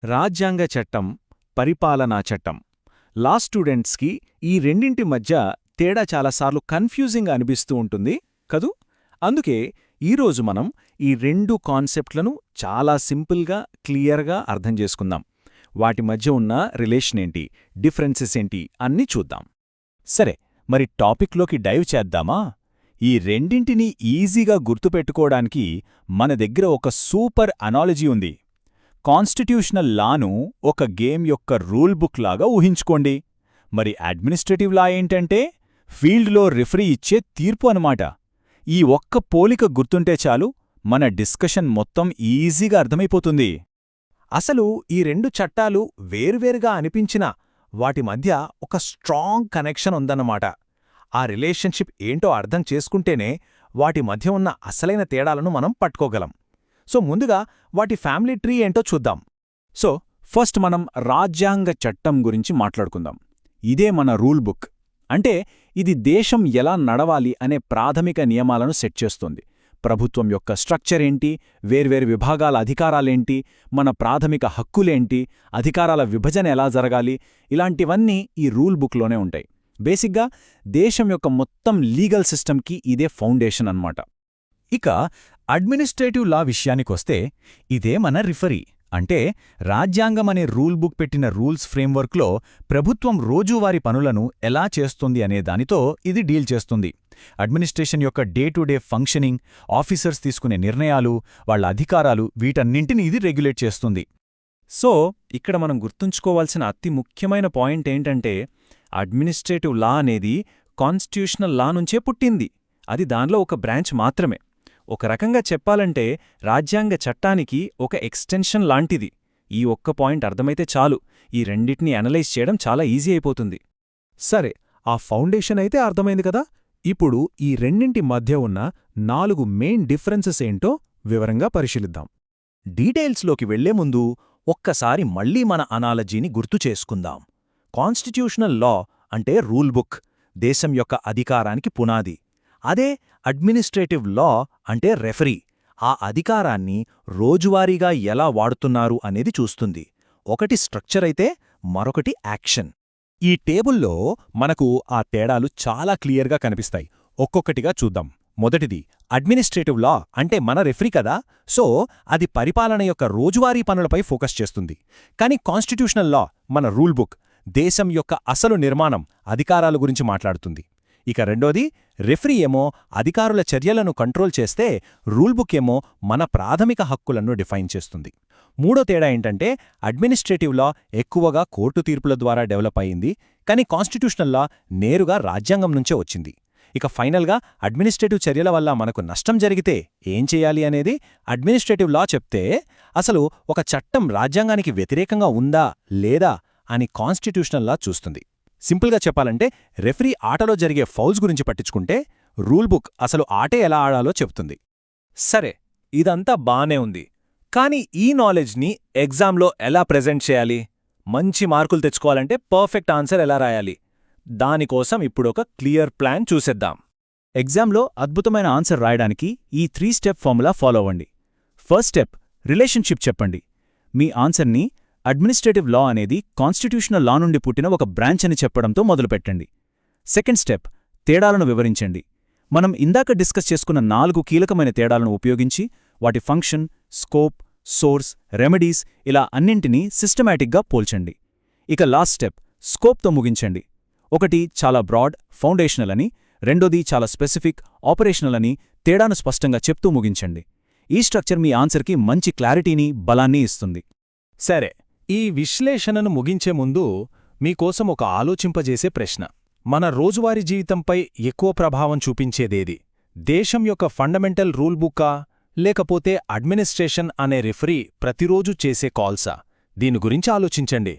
రాజ్యాంగ చట్టం, పరిపాలనా చట్టం. లా స్టూడెంట్స్కి ఈ రెండింటి మధ్య తేడా చాలాసార్లు కన్ఫ్యూజింగ్ అనిపిస్తూ ఉంటుంది కదూ. అందుకే ఈరోజు మనం ఈ రెండు కాన్సెప్ట్లను చాలా సింపుల్గా, క్లియర్గా అర్థం చేసుకుందాం. వాటి మధ్య ఉన్న రిలేషన్ ఏంటి, డిఫరెన్సెస్ ఏంటి అన్నీ చూద్దాం. సరే, మరి టాపిక్లోకి డైవ్ చేద్దామా? ఈ రెండింటినీ ఈజీగా గుర్తుపెట్టుకోవడానికి మన దగ్గర ఒక సూపర్ అనాలజీ ఉంది. కాన్స్టిట్యూషనల్ లాను ఒక గేమ్ యొక్క రూల్ బుక్ లాగా ఊహించుకోండి. మరి అడ్మినిస్ట్రేటివ్ లా ఏంటంటే ఫీల్డ్లో రిఫరీ ఇచ్చే తీర్పు అనమాట. ఈ ఒక్క పోలిక గుర్తుంటే చాలు, మన డిస్కషన్ మొత్తం ఈజీగా అర్థమైపోతుంది. అసలు ఈ రెండు చట్టాలు వేర్వేరుగా అనిపించినా వాటి మధ్య ఒక స్ట్రాంగ్ కనెక్షన్ ఉందన్నమాట. ఆ రిలేషన్షిప్ ఏంటో అర్థం చేసుకుంటేనే వాటి మధ్య ఉన్న అసలైన తేడాలను మనం పట్టుకోగలం. సో ముందుగా వాటి ఫ్యామిలీ ట్రీ ఏంటో చూద్దాం. సో ఫస్ట్ మనం రాజ్యాంగ చట్టం గురించి మాట్లాడుకుందాం. ఇదే మన రూల్ బుక్. అంటే ఇది దేశం ఎలా నడవాలి అనే ప్రాథమిక నియమాలను సెట్ చేస్తుంది. ప్రభుత్వం యొక్క స్ట్రక్చర్ ఏంటి, వేర్వేరు విభాగాల అధికారాలేంటి, మన ప్రాథమిక హక్కులేంటి, అధికారాల విభజన ఎలా జరగాలి, ఇలాంటివన్నీ ఈ రూల్ బుక్లోనే ఉంటాయి. బేసిక్గా దేశం యొక్క మొత్తం లీగల్ సిస్టమ్కి ఇదే ఫౌండేషన్ అన్నమాట. ఇక అడ్మినిస్ట్రేటివ్ లా విషయానికొస్తే ఇదే మన రిఫరీ. అంటే రాజ్యాంగం అనే రూల్ బుక్ పెట్టిన రూల్స్ ఫ్రేమ్వర్క్లో ప్రభుత్వం రోజువారీ పనులను ఎలా చేస్తుంది అనే దానితో ఇది డీల్ చేస్తుంది. అడ్మినిస్ట్రేషన్ యొక్క day to day functioning, officers తీసుకునే నిర్ణయాలు, వాళ్ల అధికారాలు, వీటన్నింటినీ ఇది రెగ్యులేట్ చేస్తుంది. సో ఇక్కడ మనం గుర్తుంచుకోవాల్సిన అతి ముఖ్యమైన పాయింట్ ఏంటంటే అడ్మినిస్ట్రేటివ్ లా అనేది కాన్స్టిట్యూషనల్ లా నుంచే పుట్టింది. అది దానిలో ఒక బ్రాంచ్ మాత్రమే. ఒక రకంగా చెప్పాలంటే రాజ్యాంగ చట్టానికి ఒక ఎక్స్టెన్షన్ లాంటిది. ఈ ఒక్క పాయింట్ అర్థమైతే చాలు, ఈ రెండింటినీ అనలైజ్ చేయడం చాలా ఈజీ అయిపోతుంది. సరే, ఆ ఫౌండేషన్ అయితే అర్థమైంది కదా. ఇప్పుడు ఈ రెండింటి మధ్య ఉన్న 4 మెయిన్ డిఫరెన్సెస్ ఏంటో వివరంగా పరిశీలిద్దాం. డీటెయిల్స్లోకి వెళ్లే ముందు ఒక్కసారి మళ్లీ మన అనాలజీని గుర్తు చేసుకుందాం. కాన్స్టిట్యూషనల్ లా అంటే రూల్ బుక్, దేశం యొక్క అధికారానికి పునాది. అదే అడ్మినిస్ట్రేటివ్ లా అంటే రెఫరీ, ఆ అధికారాన్ని రోజువారీగా ఎలా వాడుతున్నారు అనేది చూస్తుంది. ఒకటి స్ట్రక్చర్ అయితే మరొకటి యాక్షన్. ఈ టేబుల్లో మనకు ఆ తేడాలు చాలా క్లియర్గా కనిపిస్తాయి. ఒక్కొక్కటిగా చూద్దాం. మొదటిది అడ్మినిస్ట్రేటివ్ లా అంటే మన రెఫరీ కదా, సో అది పరిపాలన యొక్క రోజువారీ పనులపై ఫోకస్ చేస్తుంది. కానీ కాన్స్టిట్యూషనల్ లా మన రూల్ బుక్, దేశం యొక్క అసలు నిర్మాణం, అధికారాల గురించి మాట్లాడుతుంది. ఇక రెండోది రెఫరీ ఏమో అధికారుల చర్యలను కంట్రోల్ చేస్తే, రూల్ బుక్ ఏమో మన ప్రాథమిక హక్కులను డిఫైన్ చేస్తుంది. మూడో తేడా ఏంటంటే అడ్మినిస్ట్రేటివ్ లా ఎక్కువగా కోర్టు తీర్పుల ద్వారా డెవలప్ అయింది, కానీ కాన్స్టిట్యూషనల్ లా నేరుగా రాజ్యాంగం నుంచే వచ్చింది. ఇక ఫైనల్గా అడ్మినిస్ట్రేటివ్ చర్యల వల్ల మనకు నష్టం జరిగితే ఏం చేయాలి అనేది అడ్మినిస్ట్రేటివ్ లా చెప్తే, అసలు ఒక చట్టం రాజ్యాంగానికి వ్యతిరేకంగా ఉందా లేదా అని కాన్స్టిట్యూషనల్ లా చూస్తుంది. సింపుల్గా చెప్పాలంటే రెఫరీ ఆటలో జరిగే ఫౌల్స్ గురించి పట్టించుకుంటే, రూల్ బుక్ అసలు ఆటే ఎలా ఆడాలో చెప్తుంది. సరే, ఇదంతా బానే ఉంది. కానీ ఈ నాలెడ్జ్ని ఎగ్జామ్లో ఎలా ప్రెజెంట్ చేయాలి? మంచి మార్కులు తెచ్చుకోవాలంటే పర్ఫెక్ట్ ఆన్సర్ ఎలా రాయాలి? దానికోసం ఇప్పుడొక క్లియర్ ప్లాన్ చూసేద్దాం. ఎగ్జామ్లో అద్భుతమైన ఆన్సర్ రాయడానికి ఈ 3 స్టెప్ ఫార్ములా ఫాలో అవ్వండి. ఫస్ట్ స్టెప్, రిలేషన్షిప్ చెప్పండి. మీ ఆన్సర్ని అడ్మినిస్ట్రేటివ్ లా అనేది కాన్స్టిట్యూషనల్ లా నుండి పుట్టిన ఒక బ్రాంచ్ అని చెప్పడంతో మొదలుపెట్టండి. సెకండ్ స్టెప్, తేడాలను వివరించండి. మనం ఇందాక డిస్కస్ చేసుకున్న 4 కీలకమైన తేడాలను ఉపయోగించి వాటి ఫంక్షన్, స్కోప్, సోర్స్, రెమెడీస్ ఇలా అన్నింటినీ సిస్టమాటిక్గా పోల్చండి. ఇక లాస్ట్ స్టెప్, స్కోప్తో ముగించండి. ఒకటి చాలా బ్రాడ్, ఫౌండేషనల్ అని, రెండోది చాలా స్పెసిఫిక్, ఆపరేషనల్ అని తేడాను స్పష్టంగా చెప్తూ ముగించండి. ఈ స్ట్రక్చర్ మీ ఆన్సర్కి మంచి క్లారిటీని, బలాన్ని ఇస్తుంది. సరే, ఈ విశ్లేషణను ముగించే ముందు మీకోసం ఒక ఆలోచింపజేసే ప్రశ్న. మన రోజువారీ జీవితంపై ఎక్కువ ప్రభావం చూపించేదేది? దేశం యొక్క ఫండమెంటల్ రూల్ బుక్కా, లేకపోతే అడ్మినిస్ట్రేషన్ అనే రిఫరీ ప్రతిరోజు చేసే కాల్సా? దీని గురించి ఆలోచించండి.